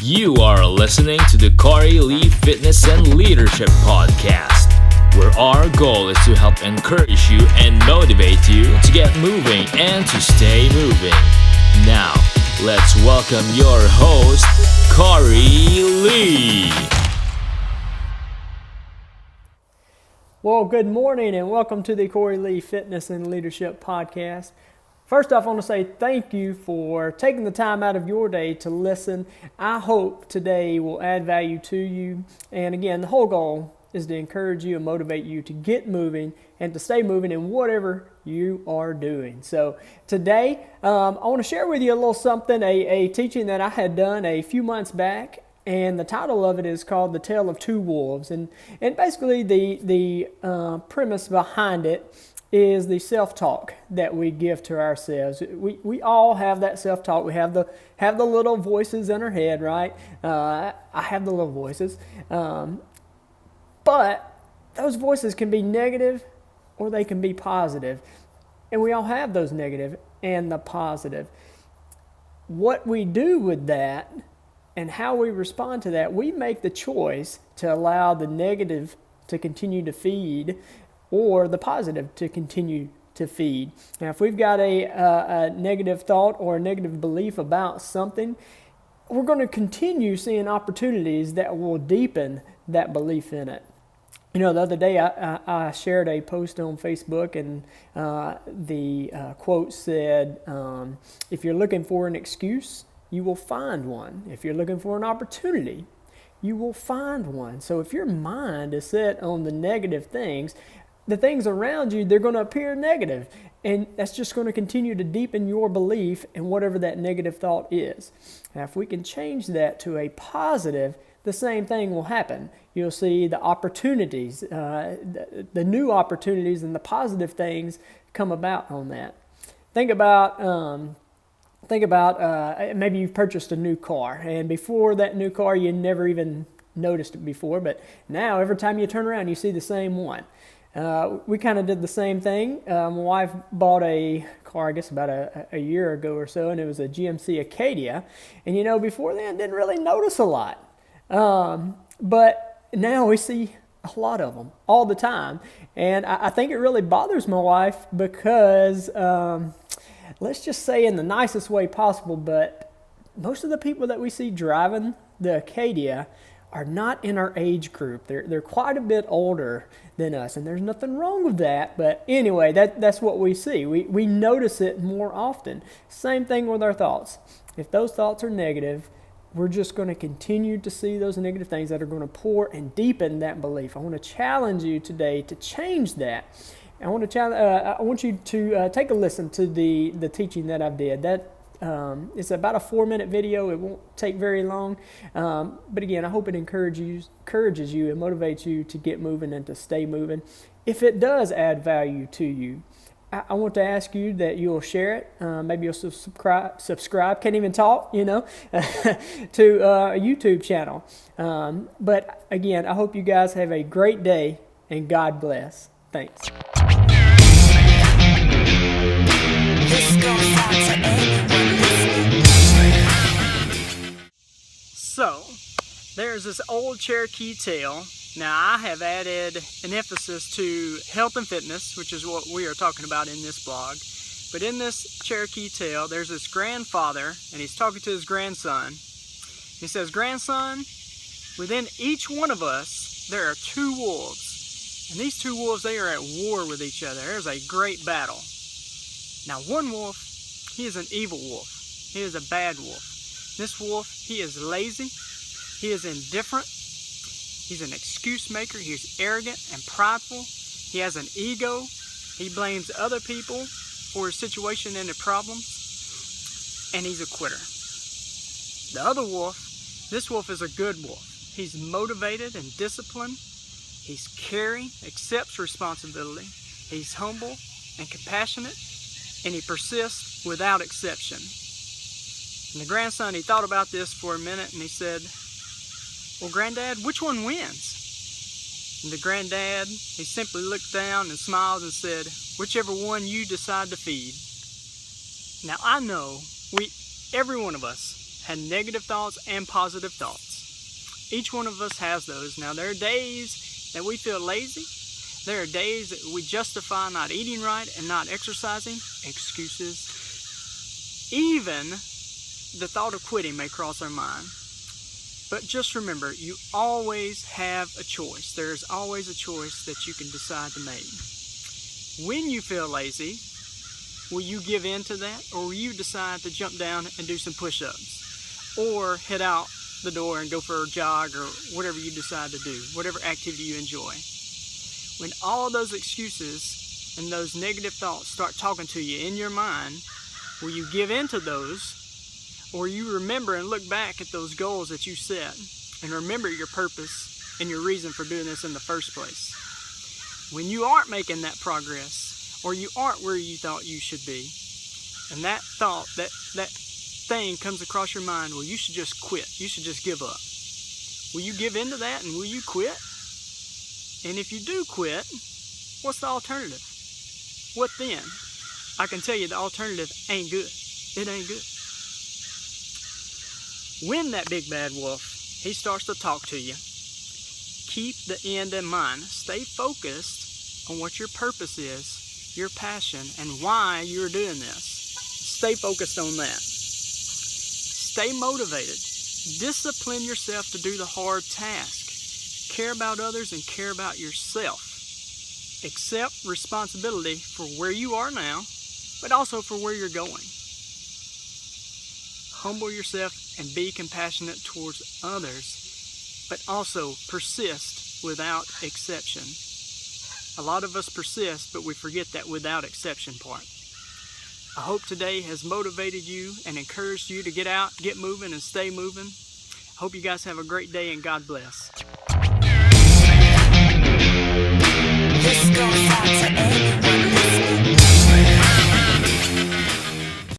You are listening to the Cory Fitness and Leadership Podcast, where our goal is to help encourage you and motivate you to get moving and to stay moving. Now, let's welcome your host, Cory Lee. Well, good morning and welcome to the Cory Lee Fitness and Leadership Podcast. First off, I want to say thank you for taking the time out of your day to listen. I hope today will add value to you. And again, the whole goal is to encourage you and motivate you to get moving and to stay moving in whatever you are doing. So today, I want to share with you a little something, a teaching that I had done a few months back. And the title of it is called The Tale of Two Wolves. And basically the premise behind it is the self-talk that we give to ourselves. We all have that self-talk. We have the little voices in our head, right? I have the little voices. But those voices can be negative or they can be positive. And we all have those negative and the positive. What we do with that and how we respond to that, we make the choice to allow the negative to continue to feed or the positive to continue to feed. Now, if we've got a negative thought or a negative belief about something, we're going to continue seeing opportunities that will deepen that belief in it. You know, the other day I shared a post on Facebook and the quote said, if you're looking for an excuse, you will find one. If you're looking for an opportunity, you will find one. So if your mind is set on the negative things, the things around you, they're going to appear negative. And that's just going to continue to deepen your belief in whatever that negative thought is. Now, if we can change that to a positive, the same thing will happen. You'll see the opportunities, the new opportunities and the positive things come about on that. Think about maybe you've purchased a new car, and before that new car, you never even noticed it before, but now every time you turn around, you see the same one. We kind of did the same thing. My wife bought a car, I guess about a year ago or so, and it was a GMC Acadia. And you know, before then, didn't really notice a lot. But now we see a lot of them all the time. And I think it really bothers my wife because, let's just say in the nicest way possible, but most of the people that we see driving the Acadia are not in our age group. They're quite a bit older than us, and there's nothing wrong with that. But anyway, that's what we see. We notice it more often. Same thing with our thoughts. If those thoughts are negative, we're just going to continue to see those negative things that are going to pour and deepen that belief. I want to challenge you today to change that. I want you to take a listen to the teaching that I did. It's about a 4-minute video. It won't take very long. But again, I hope it encourages you and motivates you to get moving and to stay moving. If it does add value to you, I want to ask you that you'll share it. Maybe you'll subscribe. Can't even talk, to a YouTube channel. But again, I hope you guys have a great day and God bless. Thanks. This goes out to anyone listening. So, there's this old Cherokee tale. Now, I have added an emphasis to health and fitness, which is what we are talking about in this blog. But in this Cherokee tale, there's this grandfather, and he's talking to his grandson. He says, "Grandson, within each one of us, there are two wolves. And these two wolves, they are at war with each other. There's a great battle. Now, one wolf, he is an evil wolf. He is a bad wolf. This wolf, he is lazy. He is indifferent. He's an excuse maker. He's arrogant and prideful. He has an ego. He blames other people for his situation and their problems. And he's a quitter. The other wolf, this wolf is a good wolf. He's motivated and disciplined. He's caring, accepts responsibility. He's humble and compassionate. And he persists without exception." And the grandson, he thought about this for a minute and he said, "Well, Granddad, which one wins?" And the granddad, he simply looked down and smiled and said, "Whichever one you decide to feed." Now, I know every one of us had negative thoughts and positive thoughts. Each one of us has those. Now, there are days that we feel lazy. There are days that we justify not eating right and not exercising. Excuses. Even the thought of quitting may cross our mind. But just remember, you always have a choice. There's always a choice that you can decide to make. When you feel lazy, will you give in to that, or will you decide to jump down and do some push-ups, or head out the door and go for a jog, or whatever you decide to do, whatever activity you enjoy? When all those excuses and those negative thoughts start talking to you in your mind, will you give in to those, or you remember and look back at those goals that you set and remember your purpose and your reason for doing this in the first place? When you aren't making that progress, or you aren't where you thought you should be, and that thought, that thing comes across your mind, well, you should just quit, you should just give up. Will you give in to that, and will you quit? And if you do quit, what's the alternative? What then? I can tell you the alternative ain't good. It ain't good. When that big bad wolf, he starts to talk to you, keep the end in mind. Stay focused on what your purpose is, your passion, and why you're doing this. Stay focused on that. Stay motivated. Discipline yourself to do the hard task. Care about others and care about yourself. Accept responsibility for where you are now, but also for where you're going. Humble yourself and be compassionate towards others, but also persist without exception. A lot of us persist, but we forget that without exception part. I hope today has motivated you and encouraged you to get out, get moving, and stay moving. I hope you guys have a great day, and God bless.